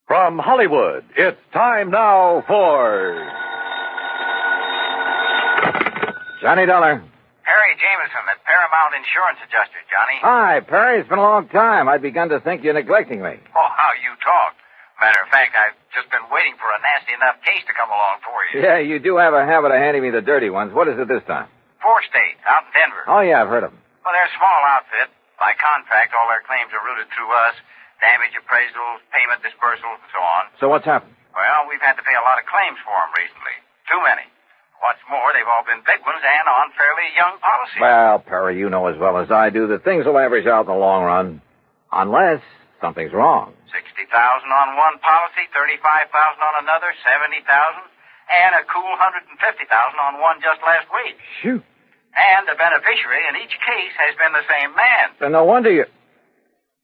From Hollywood, it's time now for... Johnny Dollar. Perry Jameson, the Paramount Insurance Adjuster, Johnny. Hi, Perry. It's been a long time. I'd begun to think you're neglecting me. Oh, how you talk. Matter of fact, I've just been waiting for a nasty enough case to come along for you. Yeah, you do have a habit of handing me the dirty ones. What is it this time? 4-State, out in Denver. Oh, yeah, I've heard of them. Well, they're a small outfit. By contract, all their claims are routed through us. Damage appraisals, payment disbursals, and so on. So what's happened? Well, we've had to pay a lot of claims for them recently. Too many. What's more, they've all been big ones and on fairly young policies. Well, Perry, you know as well as I do that things will average out in the long run. Unless something's wrong. $60,000 on one policy, $35,000 on another, $70,000, and a cool $150,000 on one just last week. Shoot. And the beneficiary in each case has been the same man. Then no wonder you...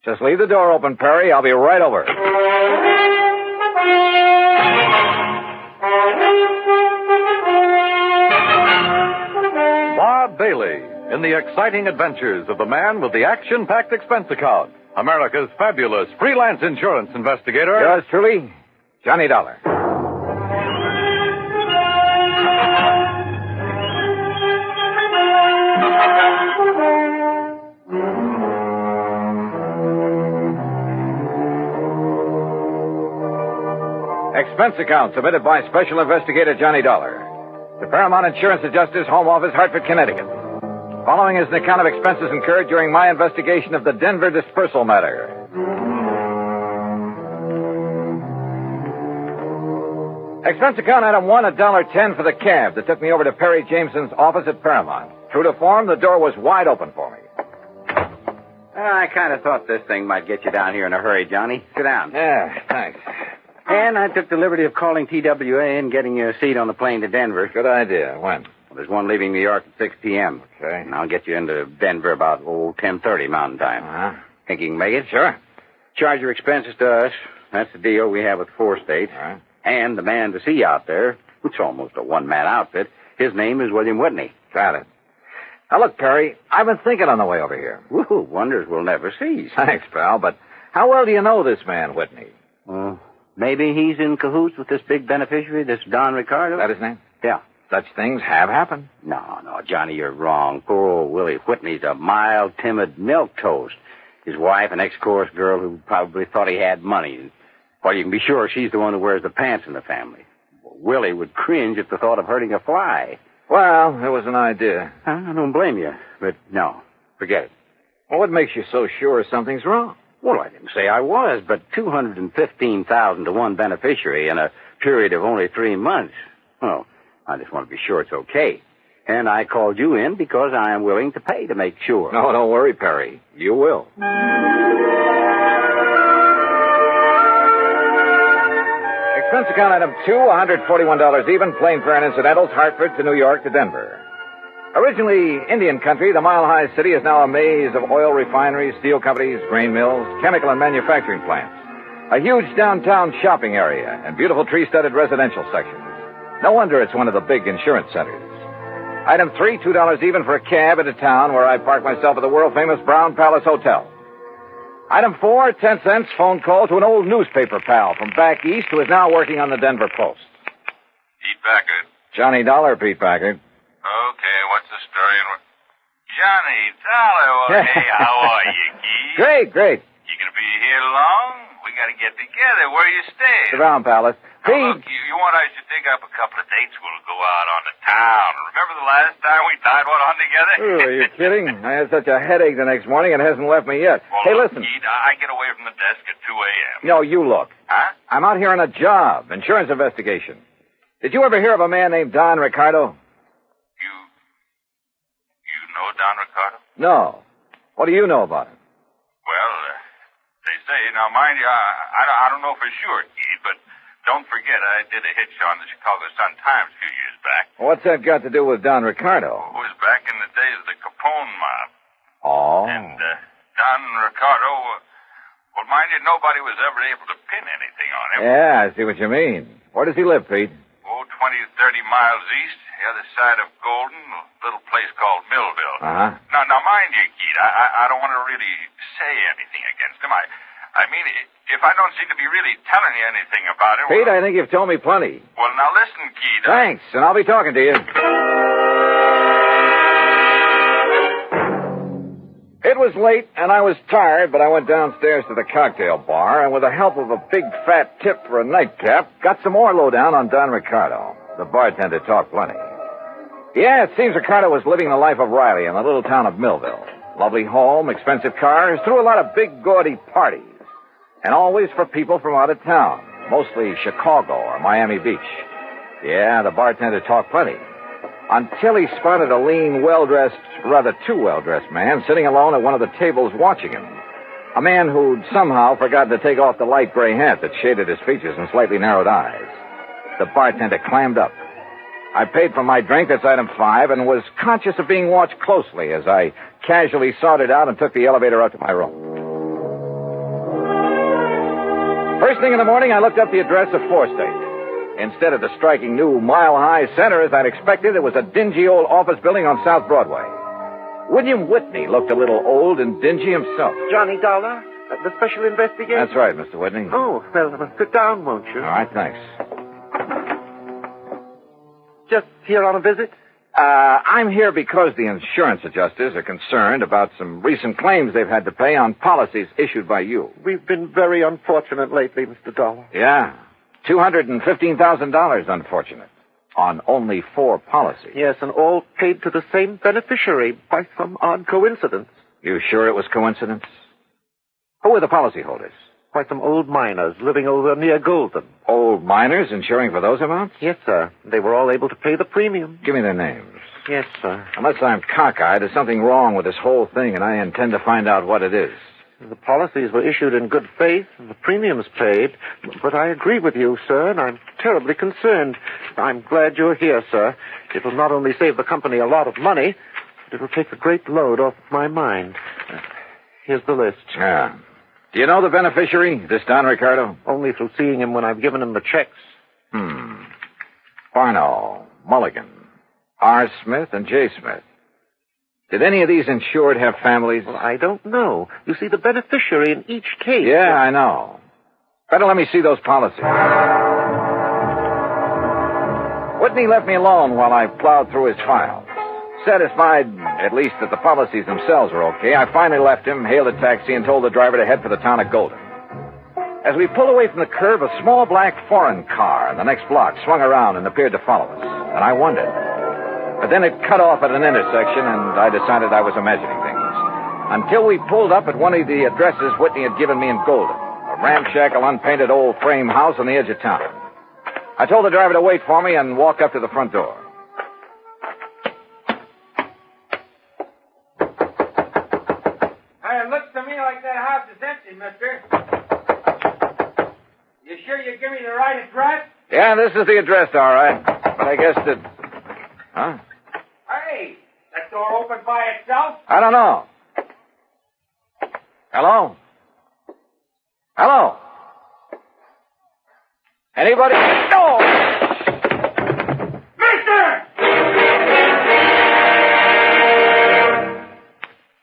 Just leave the door open, Perry. I'll be right over. Bob Bailey in the exciting adventures of the man with the action-packed expense account. America's fabulous freelance insurance investigator. Yours truly, Johnny Dollar. Expense account submitted by Special Investigator Johnny Dollar. The Paramount Insurance Adjuster's Home Office, Hartford, Connecticut. Following is an account of expenses incurred during my investigation of the Denver dispersal matter. Expense account item 1, $1.10 for the cab that took me over to Perry Jameson's office at Paramount. True to form, the door was wide open for me. I kind of thought this thing might get you down here in a hurry, Johnny. Sit down. Yeah, thanks. And I took the liberty of calling TWA and getting you a seat on the plane to Denver. Good idea. When? Well, there's one leaving New York at 6 p.m. Okay. And I'll get you into Denver about, 10:30 Mountain Time. Uh-huh. Think you can make it? Sure. Charge your expenses to us. That's the deal we have with 4-State. All right. And the man to see you out there, it's almost a one-man outfit, his name is William Whitney. Got it. Now, look, Perry, I've been thinking on the way over here. Woo, wonders will never cease. Thanks, pal, but how well do you know this man, Whitney? Maybe he's in cahoots with this big beneficiary, this Don Ricardo? Is that his name? Yeah. Such things have happened. No, Johnny, you're wrong. Poor old Willie Whitney's a mild, timid milquetoast. His wife, an ex-chorus girl who probably thought he had money. Well, you can be sure she's the one who wears the pants in the family. Willie would cringe at the thought of hurting a fly. Well, it was an idea. I don't blame you, but no, forget it. Well, what makes you so sure something's wrong? Well, I didn't say I was, but $215,000 to one beneficiary in a period of only 3 months. Well, I just want to be sure it's okay. And I called you in because I am willing to pay to make sure. No, don't worry, Perry. You will. Expense account item 2, $141 even, plane fare and incidentals, Hartford to New York to Denver. Originally Indian country, the mile-high city is now a maze of oil refineries, steel companies, grain mills, chemical and manufacturing plants. A huge downtown shopping area and beautiful tree-studded residential sections. No wonder it's one of the big insurance centers. Item 3, $2 even for a cab into town where I park myself at the world-famous Brown Palace Hotel. Item 4, 10 cents, phone call to an old newspaper pal from back east who is now working on the Denver Post. Pete Packard. Johnny Dollar, Pete Packard. Okay, what's the story? Johnny Dollar, hey, how are you, Keith? Great. You gonna be here long? We gotta get together. Where you staying? The Brown Palace. Now, Pete. look, you want us to dig up a couple of dates? We'll go out on the town. Remember the last time we tied one on together? Oh, are you kidding? I had such a headache the next morning, it hasn't left me yet. Well, Hey, look, listen. Keith, I get away from the desk at 2 a.m. No, you look. Huh? I'm out here on a job, insurance investigation. Did you ever hear of a man named Don Ricardo? You know Don Ricardo? No. What do you know about him? Well, they say, now mind you, I don't know for sure, Keith, but don't forget I did a hitch on the Chicago Sun-Times a few years back. What's that got to do with Don Ricardo? It was back in the days of the Capone mob. Oh. And Don Ricardo, well, mind you, nobody was ever able to pin anything on him. Yeah, I see what you mean. Where does he live, Pete? 20 to 30 miles east, the other side of Golden, a little place called Millville. Uh-huh. Now, mind you, Keith, I don't want to really say anything against him. I mean, if I don't seem to be really telling you anything about it... Pete, well, I think you've told me plenty. Well, now listen, Keith. Thanks, and I'll be talking to you. It was late, and I was tired, but I went downstairs to the cocktail bar, and with the help of a big fat tip for a nightcap, got some more lowdown on Don Ricardo. The bartender talked plenty. Yeah, it seems Ricardo was living the life of Riley in the little town of Millville. Lovely home, expensive cars, threw a lot of big, gaudy parties. And always for people from out of town, mostly Chicago or Miami Beach. Yeah, the bartender talked plenty. Until he spotted a lean, well-dressed, rather too well-dressed man sitting alone at one of the tables watching him. A man who'd somehow forgotten to take off the light gray hat that shaded his features and slightly narrowed eyes. The bartender clammed up. I paid for my drink, that's item 5, and was conscious of being watched closely as I casually sorted out and took the elevator up to my room. First thing in the morning, I looked up the address of 4th State. Instead of the striking new mile-high center as I'd expected, it was a dingy old office building on South Broadway. William Whitney looked a little old and dingy himself. Johnny Dollar? The special investigator? That's right, Mr. Whitney. Oh, well, sit down, won't you? All right, thanks. Just here on a visit? I'm here because the insurance adjusters are concerned about some recent claims they've had to pay on policies issued by you. We've been very unfortunate lately, Mr. Dollar. Yeah. $215,000, unfortunate. On only 4 policies. Yes, and all paid to the same beneficiary by some odd coincidence. You sure it was coincidence? Who were the policyholders? By some old miners living over near Golden. Old miners insuring for those amounts? Yes, sir. They were all able to pay the premium. Give me their names. Yes, sir. Unless I'm cockeyed, there's something wrong with this whole thing, and I intend to find out what it is. The policies were issued in good faith, and the premiums paid. But I agree with you, sir, and I'm terribly concerned. I'm glad you're here, sir. It will not only save the company a lot of money, but it will take a great load off my mind. Here's the list. Yeah. Do you know the beneficiary, this Don Ricardo? Only through seeing him when I've given him the checks. Barno, Mulligan, R. Smith, and J. Smith. Did any of these insured have families? Well, I don't know. You see, the beneficiary in each case... Yeah, I know. Better let me see those policies. Whitney left me alone while I plowed through his files. Satisfied, at least, that the policies themselves were okay, I finally left him, hailed a taxi, and told the driver to head for the town of Golden. As we pulled away from the curb, a small black foreign car in the next block swung around and appeared to follow us. And I wondered. But then it cut off at an intersection, and I decided I was imagining things. Until we pulled up at one of the addresses Whitney had given me in Golden, a ramshackle, unpainted old frame house on the edge of town. I told the driver to wait for me and walk up to the front door. It looks to me like that house is empty, mister. You sure you give me the right address? Yeah, this is the address, all right. But I guess that... Huh? Hey, that door opened by itself? I don't know. Hello? Hello? Anybody? No! Mister!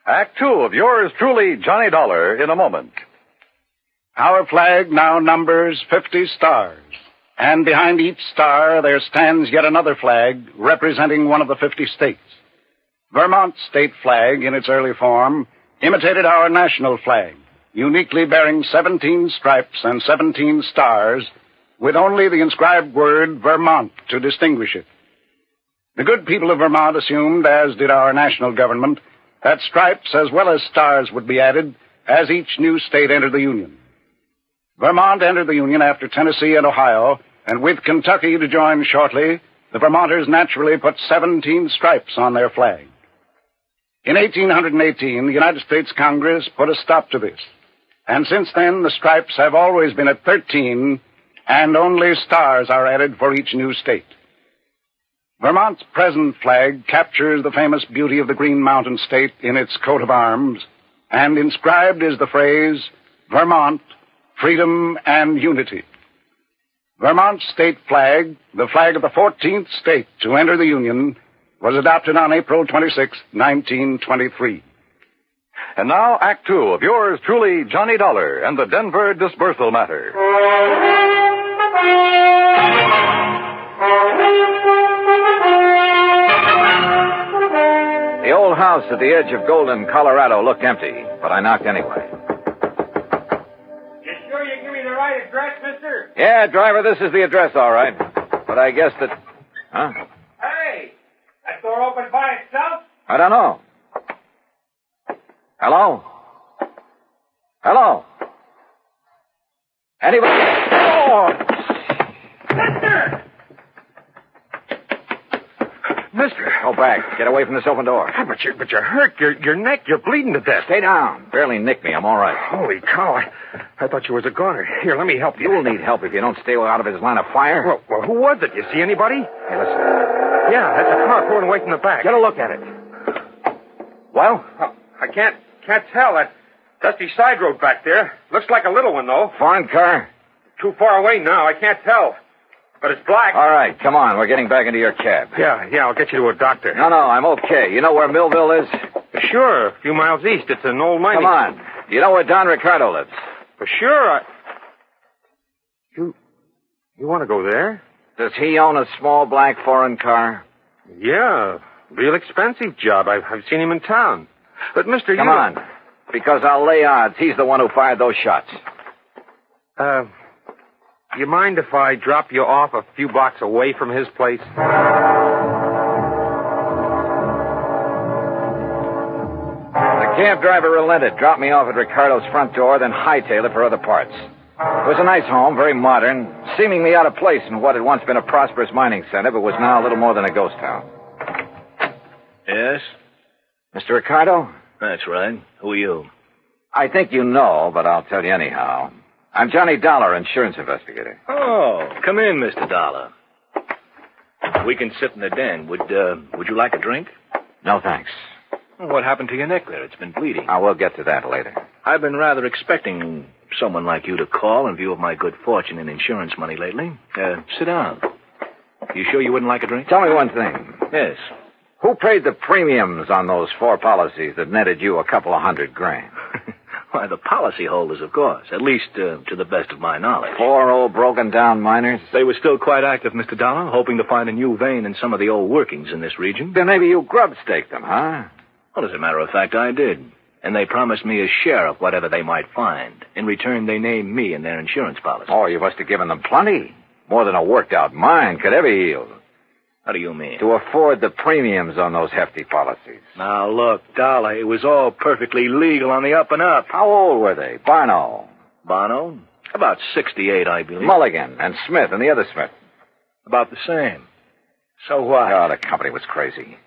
Act 2 of yours truly, Johnny Dollar, in a moment. Our flag now numbers 50 stars. And behind each star there stands yet another flag representing one of the 50 states. Vermont's state flag, in its early form, imitated our national flag, uniquely bearing 17 stripes and 17 stars, with only the inscribed word Vermont to distinguish it. The good people of Vermont assumed, as did our national government, that stripes as well as stars would be added as each new state entered the Union. Vermont entered the Union after Tennessee and Ohio, and with Kentucky to join shortly, the Vermonters naturally put 17 stripes on their flag. In 1818, the United States Congress put a stop to this, and since then the stripes have always been at 13, and only stars are added for each new state. Vermont's present flag captures the famous beauty of the Green Mountain State in its coat of arms, and inscribed is the phrase, Vermont, Freedom and Unity. Vermont's state flag, the flag of the 14th state to enter the Union, was adopted on April 26, 1923. And now, Act Two of yours truly, Johnny Dollar and the Denver disbursal matter. The old house at the edge of Golden, Colorado looked empty, but I knocked anyway. You sure you give me the right address, mister? Yeah, driver, this is the address, all right. But I guess that... Huh? Hey, that door open by itself? I don't know. Hello? Hello? Anybody? Oh! Mister! Mister. Go back. Get away from this open door. But you're hurt. Your neck, you're bleeding to death. Stay down. Barely nicked me. I'm all right. Holy cow. I thought you was a goner. Here, let me help you. You'll need help if you don't stay out of his line of fire. Well, who was it? You see anybody? Hey, listen. Yeah, that's a car pulling away from the back. Get a look at it. Well? I can't tell. That dusty side road back there. Looks like a little one, though. Foreign car? Too far away now. I can't tell. But it's black. All right, come on. We're getting back into your cab. Yeah, I'll get you to a doctor. No, I'm okay. You know where Millville is? Sure, a few miles east. It's an old mining... Come on. You know where Don Ricardo lives? For sure, You want to go there? Does he own a small black foreign car? Yeah, real expensive job. I've seen him in town. But, mister, Come on, because I'll lay odds he's the one who fired those shots. You mind if I drop you off a few blocks away from his place? The cab driver relented, dropped me off at Ricardo's front door, then hightailed it for other parts. It was a nice home, very modern, seemingly out of place in what had once been a prosperous mining center, but was now a little more than a ghost town. Yes? Mr. Ricardo? That's right. Who are you? I think you know, but I'll tell you anyhow. I'm Johnny Dollar, insurance investigator. Oh, come in, Mr. Dollar. We can sit in the den. Would you like a drink? No, thanks. What happened to your neck there? It's been bleeding. I will get to that later. I've been rather expecting someone like you to call in view of my good fortune in insurance money lately. Sit down. You sure you wouldn't like a drink? Tell me one thing. Yes. Who paid the premiums on those 4 policies that netted you a couple of $100,000? Why, the policyholders, of course. At least, to the best of my knowledge. 4 old broken-down miners? They were still quite active, Mr. Dollar, hoping to find a new vein in some of the old workings in this region. Then maybe you grub-staked them, huh? Well, as a matter of fact, I did. And they promised me a share of whatever they might find. In return, they named me in their insurance policy. Oh, you must have given them plenty. More than a worked-out mine could ever yield. How do you mean? To afford the premiums on those hefty policies. Now, look, Dollar, it was all perfectly legal on the up and up. How old were they? Barno? Bono? About 68, I believe. Mulligan and Smith and the other Smith. About the same. So what? Oh, the company was crazy.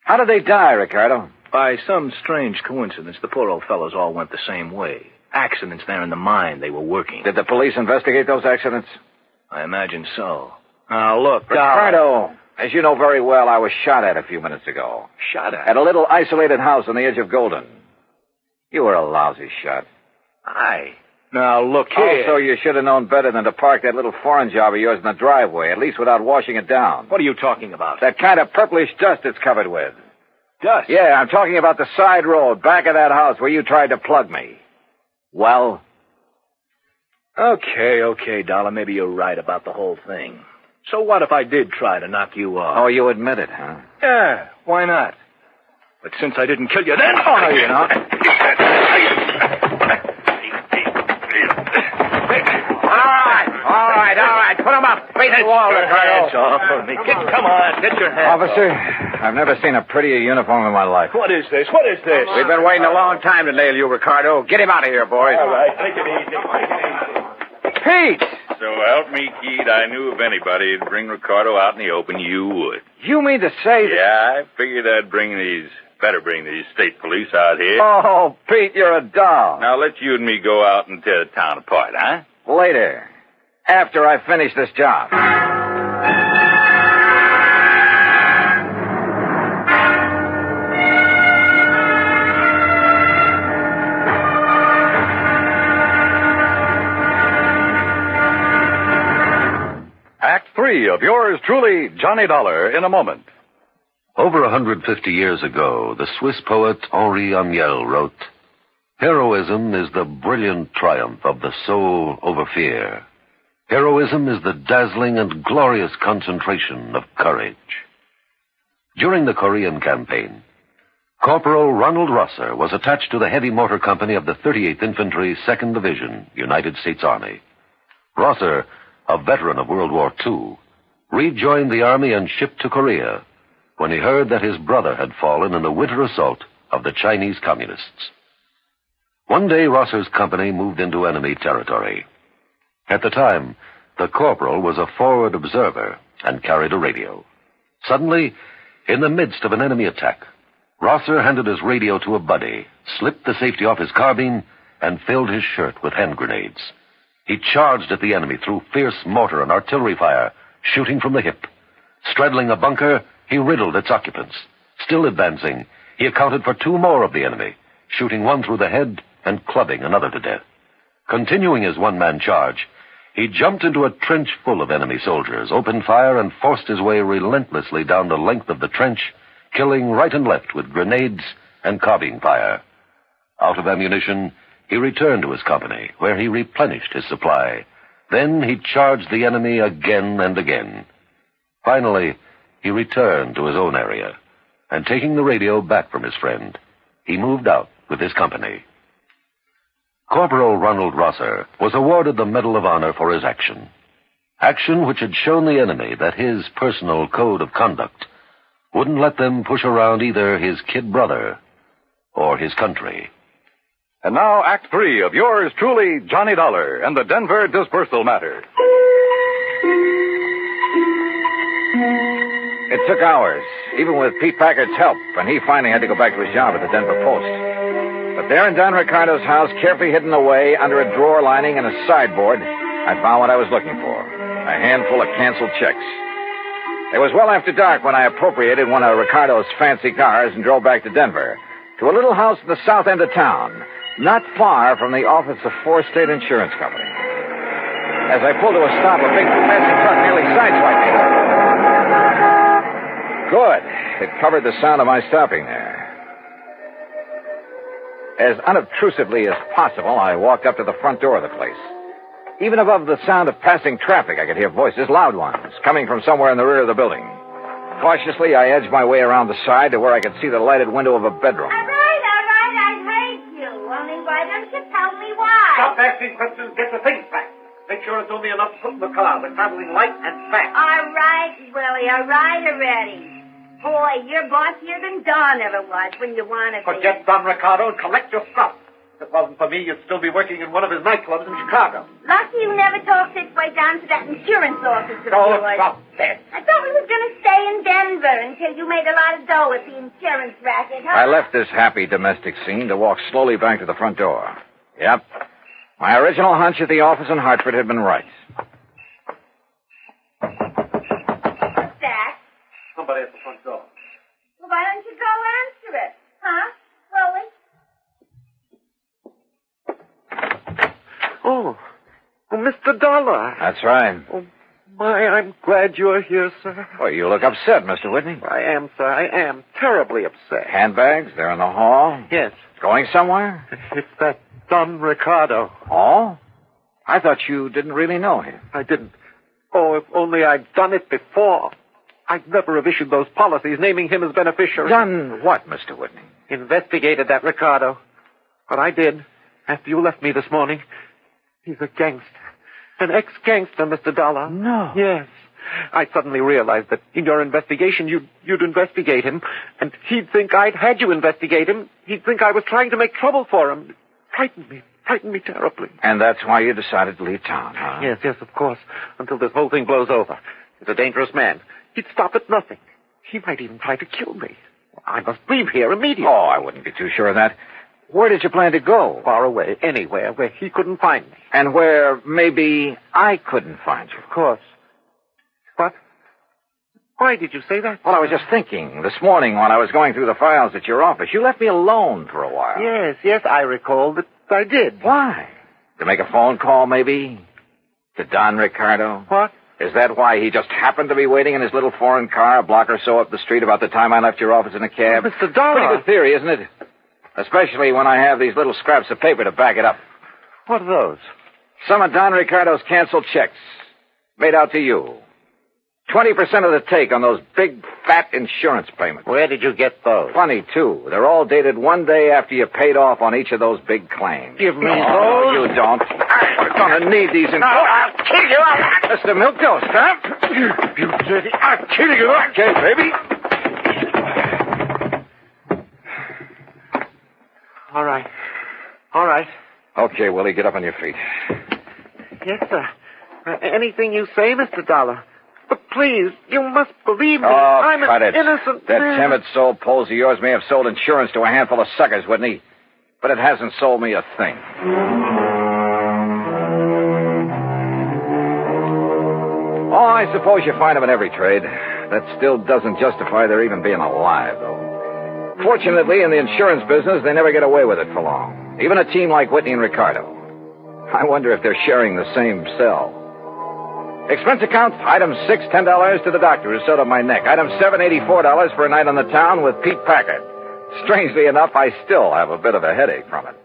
How did they die, Ricardo? By some strange coincidence, the poor old fellows all went the same way. Accidents there in the mine they were working. Did the police investigate those accidents? I imagine so. Now, look, Ricardo, as you know very well, I was shot at a few minutes ago. Shot at? At a little isolated house on the edge of Golden. You were a lousy shot. Now, look here. Also, you should have known better than to park that little foreign job of yours in the driveway, at least without washing it down. What are you talking about? That kind of purplish dust it's covered with. Dust? Yeah, I'm talking about the side road back of that house where you tried to plug me. Well? Okay, Dollar. Maybe you're right about the whole thing. So what if I did try to knock you off? Oh, you admit it, huh? Yeah, why not? But since I didn't kill you then... Oh, no, you're not. All right. Put him up. Face the wall, Ricardo. Hands off of me. Come on, get your hands Officer, off. I've never seen a prettier uniform in my life. What is this? We've been waiting a long time to nail you, Ricardo. Get him out of here, boys. All right, take it easy. Pete! So help me, Keith, I knew if anybody would bring Ricardo out in the open, you would. You mean to say that... Yeah, I figured better bring these state police out here. Oh, Pete, you're a doll. Now let you and me go out and tear the town apart, huh? Later. After I finish this job. Act 3 of yours truly, Johnny Dollar, in a moment. Over 150 years ago, the Swiss poet Henri Amiel wrote, "Heroism is the brilliant triumph of the soul over fear. Heroism is the dazzling and glorious concentration of courage." During the Korean campaign, Corporal Ronald Rosser was attached to the heavy mortar company of the 38th Infantry, 2nd Division, United States Army. Rosser, a veteran of World War II, rejoined the Army and shipped to Korea when he heard that his brother had fallen in the winter assault of the Chinese Communists. One day, Rosser's company moved into enemy territory. At the time, the corporal was a forward observer and carried a radio. Suddenly, in the midst of an enemy attack, Rosser handed his radio to a buddy, slipped the safety off his carbine, and filled his shirt with hand grenades. He charged at the enemy through fierce mortar and artillery fire, shooting from the hip. Straddling a bunker, he riddled its occupants. Still advancing, he accounted for 2 more of the enemy, shooting one through the head and clubbing another to death. Continuing his one-man charge, he jumped into a trench full of enemy soldiers, opened fire, and forced his way relentlessly down the length of the trench, killing right and left with grenades and carbine fire. Out of ammunition, he returned to his company, where he replenished his supply. Then he charged the enemy again and again. Finally, he returned to his own area, and taking the radio back from his friend, he moved out with his company. Corporal Ronald Rosser was awarded the Medal of Honor for his action. Action which had shown the enemy that his personal code of conduct wouldn't let them push around either his kid brother or his country. And now, Act 3 of yours truly, Johnny Dollar, and the Denver Disbursal Matter. It took hours, even with Pete Packard's help, and he finally had to go back to his job at the Denver Post. But there in Don Ricardo's house, carefully hidden away under a drawer lining and a sideboard, I found what I was looking for, a handful of canceled checks. It was well after dark when I appropriated one of Ricardo's fancy cars and drove back to Denver, to a little house at the south end of town, not far from the office of Four State Insurance Company. As I pulled to a stop, a big passing truck nearly sideswiped me. Good. It covered the sound of my stopping there. As unobtrusively as possible, I walked up to the front door of the place. Even above the sound of passing traffic, I could hear voices, loud ones, coming from somewhere in the rear of the building. Cautiously, I edged my way around the side to where I could see the lighted window of a bedroom. All right, I hate you. Only why don't you tell me why? Stop asking questions. Get the things back. Make sure it's only enough to put in the car. We're traveling light and fast. All right, Willie. All right already. Boy, you're bossier than Don ever was when you want to be. Forget Don Ricardo and collect your stuff. If it wasn't for me, you'd still be working in one of his nightclubs in Chicago. Lucky you never talked this way down to that insurance office of Oh, yours. stop that. I thought we was going to stay in Denver until you made a lot of dough with the insurance racket, huh? I left this happy domestic scene to walk slowly back to the front door. Yep. My original hunch at the office in Hartford had been right. What's that? Somebody at the front door. Well, why don't you go answer it? Huh? Willie? Oh, Mr. Dollar. That's right. Oh, my, I'm glad you're here, sir. Well, you look upset, Mr. Whitney. I am, sir. I am terribly upset. Handbags? They're in the hall? Yes. Going somewhere? It's that Don Ricardo. Oh? I thought you didn't really know him. I didn't. Oh, if only I'd done it before. I'd never have issued those policies naming him as beneficiary. Done what, Mr. Whitney? Investigated that Ricardo. But I did. After you left me this morning. He's a gangster. An ex-gangster, Mr. Dollar. No. Yes. I suddenly realized that in your investigation, you'd investigate him, and he'd think I'd had you investigate him. He'd think I was trying to make trouble for him. Frightened me terribly. And that's why you decided to leave town, huh? Yes, of course. Until this whole thing blows over. He's a dangerous man. He'd stop at nothing. He might even try to kill me. I must leave here immediately. Oh, I wouldn't be too sure of that. Where did you plan to go? Far away, anywhere, where he couldn't find me. And where maybe I couldn't find you. Of course. What? Why did you say that? Well, I was just thinking. This morning when I was going through the files at your office, you left me alone for a while. Yes, I recall that I did. Why? To make a phone call, maybe? To Don Ricardo? What? Is that why he just happened to be waiting in his little foreign car a block or so up the street about the time I left your office in a cab? Mr. Dollar. Pretty good theory, isn't it? Especially when I have these little scraps of paper to back it up. What are those? Some of Don Ricardo's canceled checks. Made out to you. 20% of the take on those big, fat insurance payments. Where did you get those? Funny, too. They're all dated one day after you paid off on each of those big claims. Give me Oh, those. you don't. We're going to need these in... No, I'll kill you. Mr. Milk Toast, huh? You dirty... I'll kill you. Okay, baby. All right. All right. Okay, Willie, get up on your feet. Yes, sir. Anything you say, Mr. Dollar. But please, you must believe me. Oh, I'm cut an it. innocent That man. timid soul Pose of yours may have sold insurance to a handful of suckers, wouldn't he? But it hasn't sold me a thing. Oh, I suppose you find them in every trade. That still doesn't justify their even being alive, though. Fortunately, in the insurance business, they never get away with it for long. Even a team like Whitney and Ricardo. I wonder if they're sharing the same cell. Expense account, item 6, $10 to the doctor who sewed up my neck. Item 7, $84 for a night on the town with Pete Packard. Strangely enough, I still have a bit of a headache from it.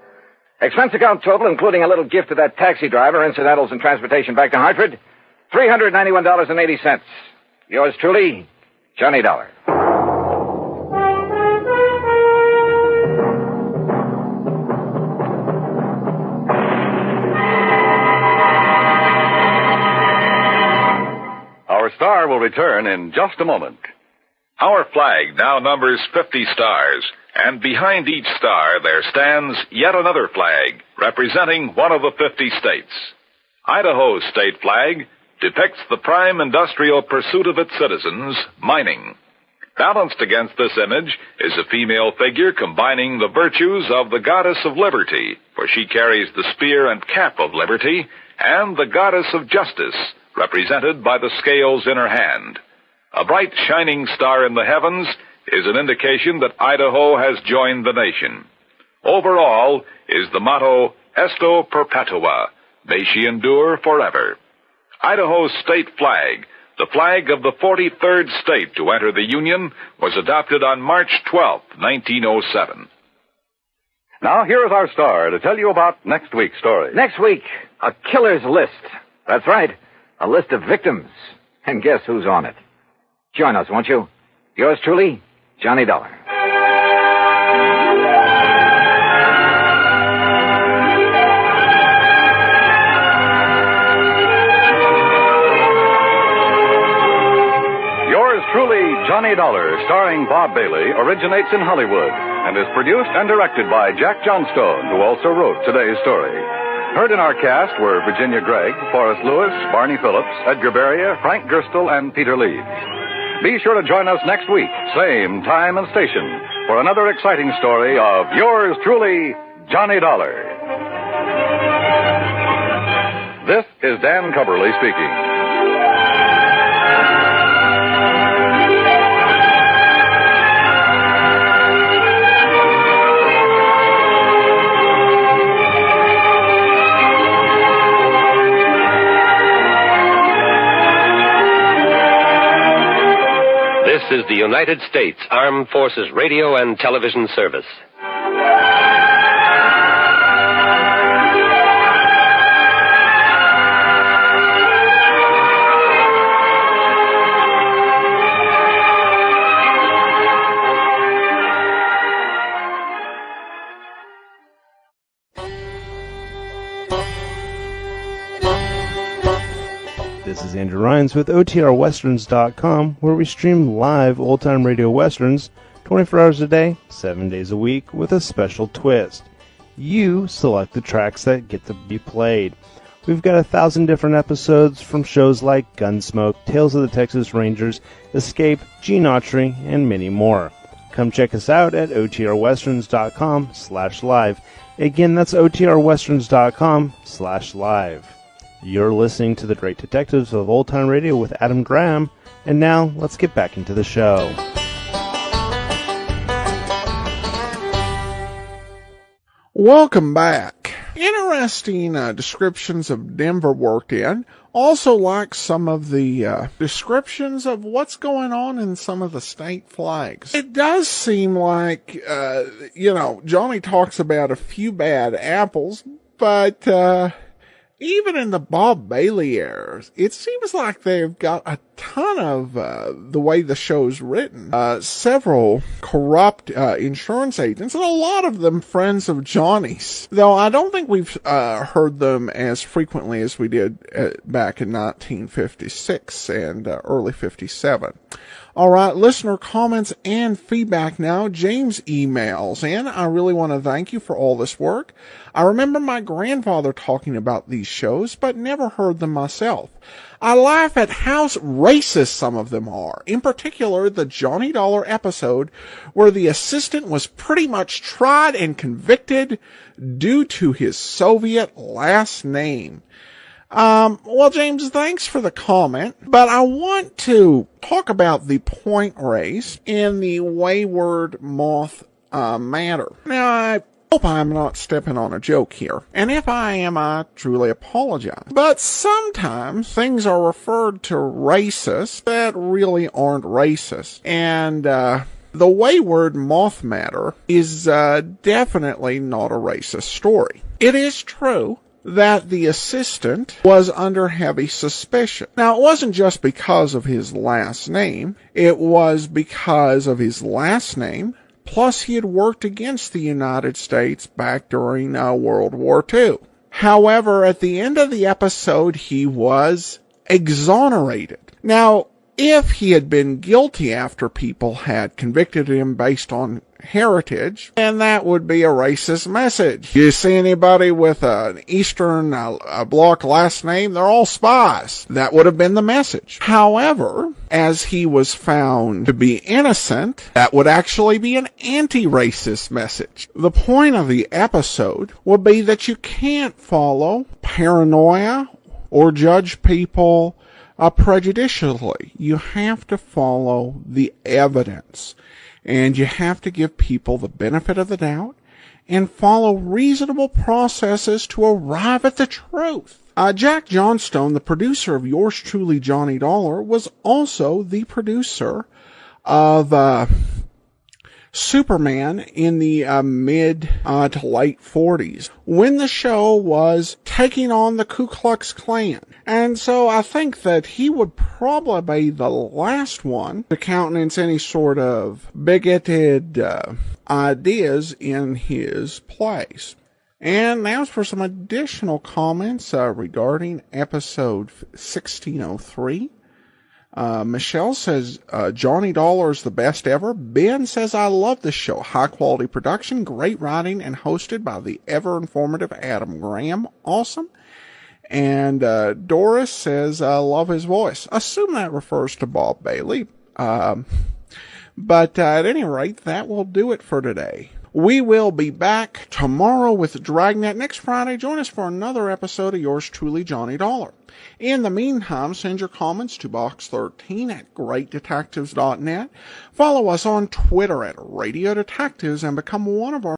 Expense account total, including a little gift to that taxi driver, incidentals and transportation back to Hartford, $391.80. Yours truly, Johnny Dollar. Our star will return in just a moment. Our flag now numbers 50 stars, and behind each star there stands yet another flag representing one of the 50 states. Idaho's state flag depicts the prime industrial pursuit of its citizens, mining. Balanced against this image is a female figure combining the virtues of the goddess of liberty, for she carries the spear and cap of liberty, and the goddess of justice, represented by the scales in her hand. A bright shining star in the heavens is an indication that Idaho has joined the nation. Overall is the motto, Esto Perpetua, may she endure forever. Idaho's state flag, the flag of the 43rd state to enter the Union, was adopted on March 12, 1907. Now, here is our star to tell you about next week's story. Next week, a killer's list. That's right, a list of victims. And guess who's on it? Join us, won't you? Yours truly, Johnny Dollar. Yours truly, Johnny Dollar, starring Bob Bailey, originates in Hollywood and is produced and directed by Jack Johnstone, who also wrote today's story. Heard in our cast were Virginia Gregg, Forrest Lewis, Barney Phillips, Edgar Beria, Frank Gerstle, and Peter Leeds. Be sure to join us next week, same time and station, for another exciting story of yours truly, Johnny Dollar. This is Dan Cubberly speaking. This is the United States Armed Forces Radio and Television Service. This is Andrew Rhines with OTRWesterns.com, where we stream live old-time radio westerns 24 hours a day, 7 days a week, with a special twist. You select the tracks that get to be played. We've got 1,000 different episodes from shows like Gunsmoke, Tales of the Texas Rangers, Escape, Gene Autry, and many more. Come check us out at OTRWesterns.com/live. Again, that's OTRWesterns.com/live. You're listening to The Great Detectives of Old Time Radio with Adam Graham, and now let's get back into the show. Welcome back. Interesting descriptions of Denver worked in. Also like some of the descriptions of what's going on in some of the state flags. It does seem like, Johnny talks about a few bad apples, but even in the Bob Bailey eras, it seems like they've got a ton of, the way the show's written, several corrupt insurance agents, and a lot of them friends of Johnny's. Though I don't think we've heard them as frequently as we did back in 1956 and early 57. All right, listener comments and feedback now. James emails in. I really want to thank you for all this work. I remember my grandfather talking about these shows, but never heard them myself. I laugh at how racist some of them are. In particular, the Johnny Dollar episode where the assistant was pretty much tried and convicted due to his Soviet last name. Well, James, thanks for the comment, but I want to talk about the point raised in the Wayward Moth matter. Now, I hope I'm not stepping on a joke here, and if I am, I truly apologize. But sometimes things are referred to racist that really aren't racist, and the Wayward Moth matter is definitely not a racist story. It is true that the assistant was under heavy suspicion. Now, it wasn't just because of his last name. It was because of his last name, plus he had worked against the United States back during World War II. However, at the end of the episode, he was exonerated. Now, if he had been guilty after people had convicted him based on heritage, then that would be a racist message. You see anybody with an Eastern Bloc last name, they're all spies. That would have been the message. However, as he was found to be innocent, that would actually be an anti-racist message. The point of the episode would be that you can't follow paranoia or judge people prejudicially. You have to follow the evidence. And you have to give people the benefit of the doubt and follow reasonable processes to arrive at the truth. Jack Johnstone, the producer of Yours Truly, Johnny Dollar, was also the producer of Superman in the mid to late 40s, when the show was taking on the Ku Klux Klan. And so I think that he would probably be the last one to countenance any sort of bigoted ideas in his plays. And now for some additional comments regarding episode 1603. Michelle says, Johnny Dollar is the best ever. Ben says, I love this show. High quality production, great writing, and hosted by the ever informative Adam Graham. Awesome. And Doris says, I love his voice. Assume that refers to Bob Bailey. But at any rate, that will do it for today. We will be back tomorrow with Dragnet. Next Friday, join us for another episode of Yours Truly, Johnny Dollar. In the meantime, send your comments to box13 at greatdetectives.net. Follow us on Twitter at Radio Detectives and become one of our